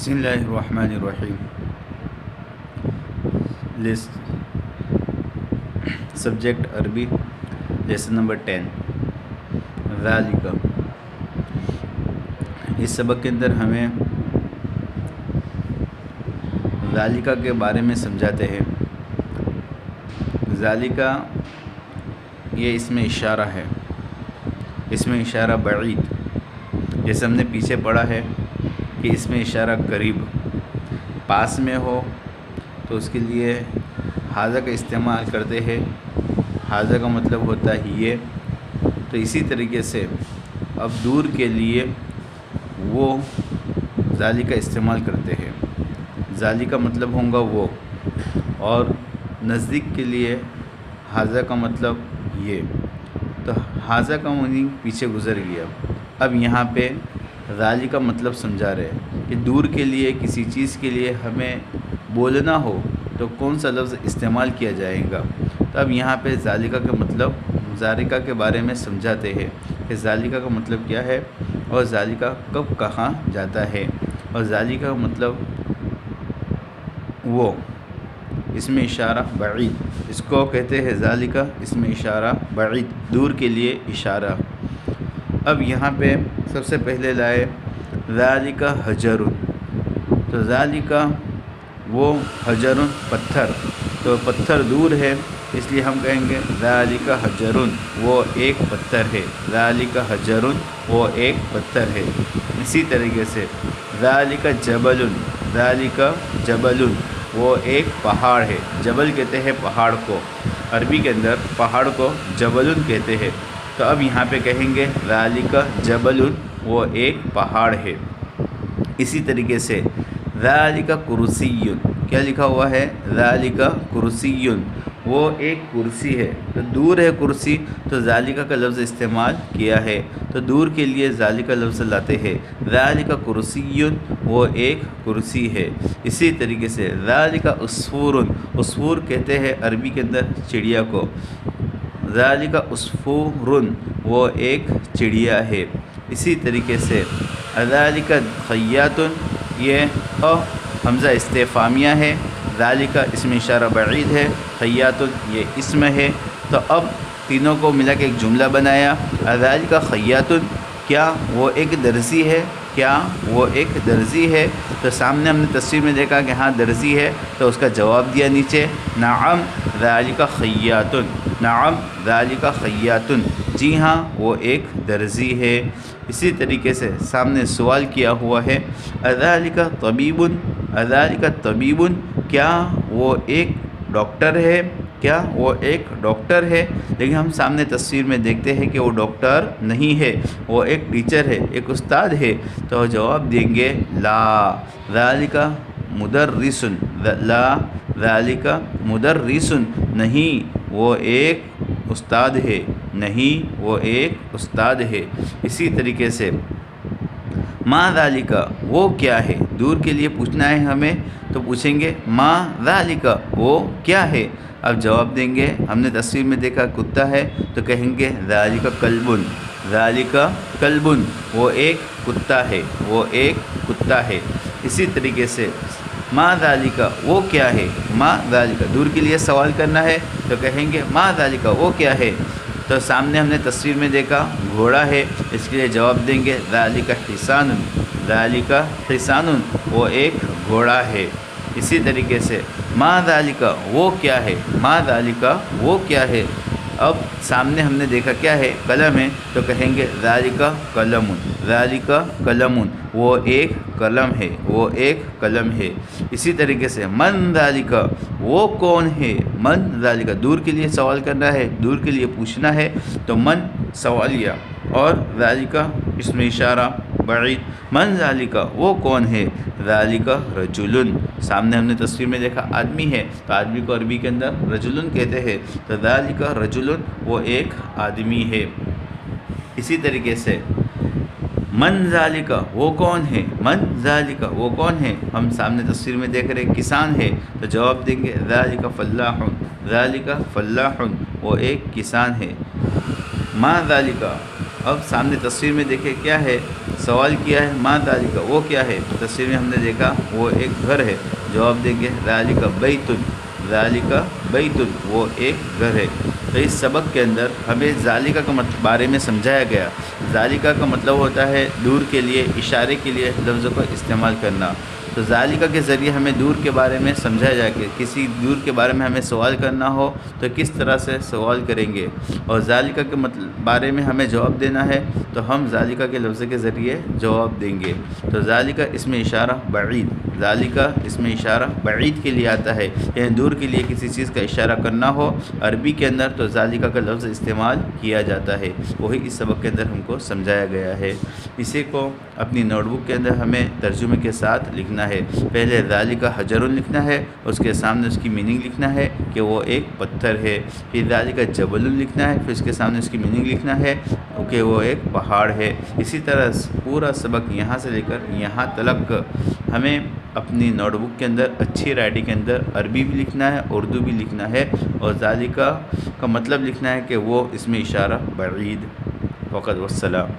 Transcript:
بسم اللہ الرحمن الرحیم. لسٹ سبجیکٹ عربی لیسن نمبر 10 ذالک. اس سبق کے اندر ہمیں ذالکہ کے بارے میں سمجھاتے ہیں. ذالکہ یہ اسم اشارہ ہے. اسم اشارہ بعید، جیسے ہم نے پیچھے پڑھا ہے کہ اسم اشارہ قریب پاس میں ہو تو اس کے لیے حاذا کا استعمال کرتے ہیں. حاذا کا مطلب ہوتا ہے یہ. تو اسی طریقے سے اب دور کے لیے وہ ذالکہ استعمال کرتے ہیں. ذالکہ کا مطلب ہوگا وہ، اور نزدیک کے لیے حاذا کا مطلب یہ. تو حاذا کا معنی پیچھے گزر گیا. اب یہاں پہ ذالکہ کا مطلب سمجھا رہے ہیں کہ دور کے لیے کسی چیز کے لیے ہمیں بولنا ہو تو کون سا لفظ استعمال کیا جائے گا. تو اب یہاں پہ ذالکہ کا مطلب ذالکہ کے بارے میں سمجھاتے ہیں کہ ذالکہ کا مطلب کیا ہے اور ذالکہ کب کہاں جاتا ہے. اور ذالکہ کا مطلب وہ اسم اشارہ بعید، اس کو کہتے ہیں ذالکہ اسم اشارہ بعید، دور کے لیے اشارہ. اب یہاں پہ سب سے پہلے لائے ذالکہ حجر. تو ذالکہ وہ حجر پتھر، تو پتھر دور ہے اس لیے ہم کہیں گے ذالکہ حجر، وہ ایک پتھر ہے. ذالکہ حجر وہ ایک پتھر ہے. اسی طریقے سے ذالکہ جبل، ذالکہ جبل وہ ایک پہاڑ ہے. جبل کہتے ہیں پہاڑ کو، عربی کے اندر پہاڑ کو جبل کہتے ہیں. تو اب یہاں پہ کہیں گے ذالکہ جبل وہ ایک پہاڑ ہے. اسی طریقے سے ذالکہ کرسی، کیا لکھا ہوا ہے؟ ذالکہ کرسی، وہ ایک کرسی ہے. تو دور ہے کرسی تو ذالکہ کا لفظ استعمال کیا ہے. تو دور کے لیے ذالکہ لفظ لاتے ہیں. ذالکہ کرسی وہ ایک کرسی ہے. اسی طریقے سے ذالکہ عصفور، عصفور کہتے ہیں عربی کے اندر چڑیا کو. ذالکہ عصفور وہ ایک چڑیا ہے. اسی طریقے سے ذالکہ خیاط، یہ حمزہ استفہامیہ ہے. ذالکہ اسم اشارہ بعید ہے، خیاط یہ اسم ہے. تو اب تینوں کو ملا کے ایک جملہ بنایا. ذالکہ خیاط، کیا وہ ایک درزی ہے؟ کیا وہ ایک درزی ہے؟ تو سامنے ہم نے تصویر میں دیکھا کہ ہاں درزی ہے، تو اس کا جواب دیا نیچے نعم ذالکہ خیاط، نعم ذالکہ خیاط، جی ہاں وہ ایک درزی ہے. اسی طریقے سے سامنے سوال کیا ہوا ہے اذالکہ طبیب، اذالکہ طبیب، کیا وہ ایک ڈاکٹر ہے؟ کیا وہ ایک ڈاکٹر ہے؟ لیکن ہم سامنے تصویر میں دیکھتے ہیں کہ وہ ڈاکٹر نہیں ہے، وہ ایک ٹیچر ہے، ایک استاد ہے. تو جواب دیں گے لا ذالکہ مدرس، لا ذالکہ مدرس، نہیں وہ ایک استاد ہے، نہیں وہ ایک استاد ہے. اسی طریقے سے ما ذالکہ وہ کیا ہے؟ دور کے لیے پوچھنا ہے ہمیں تو پوچھیں گے ما ذالکہ وہ کیا ہے. اب جواب دیں گے، ہم نے تصویر میں دیکھا کتا ہے تو کہیں گے ذالکہ کلب، ذالکہ کلب وہ ایک کتا ہے، وہ ایک کتا ہے. اسی طریقے سے ما ذالکہ وہ کیا ہے؟ ما ذالکہ دور کے لیے سوال کرنا ہے تو کہیں گے ما ذالکہ وہ کیا ہے. تو سامنے ہم نے تصویر میں دیکھا گھوڑا ہے، اس کے لیے جواب دیں گے ذالکہ حصان، ذالکہ حصان وہ ایک گھوڑا ہے. اسی طریقے سے ما ذالکہ وہ کیا ہے؟ ما ذالکہ وہ کیا ہے. اب سامنے ہم نے دیکھا کیا ہے؟ قلم ہے، تو کہیں گے ذالکہ قلم، ذالکہ قلم وہ ایک قلم ہے، وہ ایک قلم ہے. اسی طریقے سے من ذالکہ وہ کون ہے؟ من ذالکہ دور کے لیے سوال کرنا ہے، دور کے لیے پوچھنا ہے تو من سوالیہ، اور ذالکہ اسم اشارہ بعید. من ذالکہ وہ کون ہے؟ ذالکہ رجل، سامنے ہم نے تصویر میں دیکھا آدمی ہے تو آدمی کو عربی کے اندر رجل کہتے ہیں. تو ذالکہ رجل وہ ایک آدمی ہے. اسی طریقے سے من ذالکہ وہ کون ہے؟ من ذالکہ وہ کون ہے؟ ہم سامنے تصویر میں دیکھ رہے کسان ہے تو جواب دیں گے ذالکہ فلاح، ذالکہ فلاح وہ ایک کسان ہے. ما ذالکہ اب سامنے تصویر میں دیکھیں کیا ہے؟ سوال کیا ہے ما ذالک وہ کیا ہے، تفسیر میں ہم نے دیکھا وہ ایک گھر ہے، جواب دیں گے ذالک بیت، ذالک بیت وہ ایک گھر ہے۔ تو اس سبق کے اندر ہمیں ذالک کا بارے میں سمجھایا گیا۔ ذالک کا مطلب ہوتا ہے دور کے لیے، اشارے کے لیے لفظوں کا استعمال کرنا۔ تو ذالک کے ذریعے ہمیں دور کے بارے میں سمجھایا جائے کہ کسی دور کے بارے میں ہمیں سوال کرنا ہو تو کس طرح سے سوال کریں گے، اور ذالک کے بارے میں ہمیں جواب دینا ہے تو ہم ذالک کے لفظ کے ذریعے جواب دیں گے۔ تو ذالک اسم اشارہ بعید، ذالک اسم اشارہ بعید کے لیے آتا ہے، یعنی دور کے لیے کسی چیز کا اشارہ کرنا ہو عربی کے اندر تو ذالک کا لفظ استعمال کیا جاتا ہے۔ وہی اس سبق کے اندر ہم کو سمجھایا گیا ہے۔ اسی کو اپنی نوٹ بک کے اندر ہمیں ترجمے کے ساتھ لکھنا ہے۔ پہلے ذالک حجر لکھنا ہے، اس کے سامنے اس کی میننگ لکھنا ہے کہ وہ ایک پتھر ہے۔ پھر ذالک جبل لکھنا ہے، پھر اس کے سامنے اس کی میننگ لکھنا ہے کہ وہ ایک پہاڑ ہے۔ اسی طرح پورا سبق یہاں سے لے کر یہاں تلک ہمیں اپنی نوٹ بک کے اندر اچھی رائٹنگ کے اندر عربی بھی لکھنا ہے، اردو بھی لکھنا ہے، اور ذالک کا مطلب لکھنا ہے کہ وہ اسم اشارہ بعید۔ وقت والسلام۔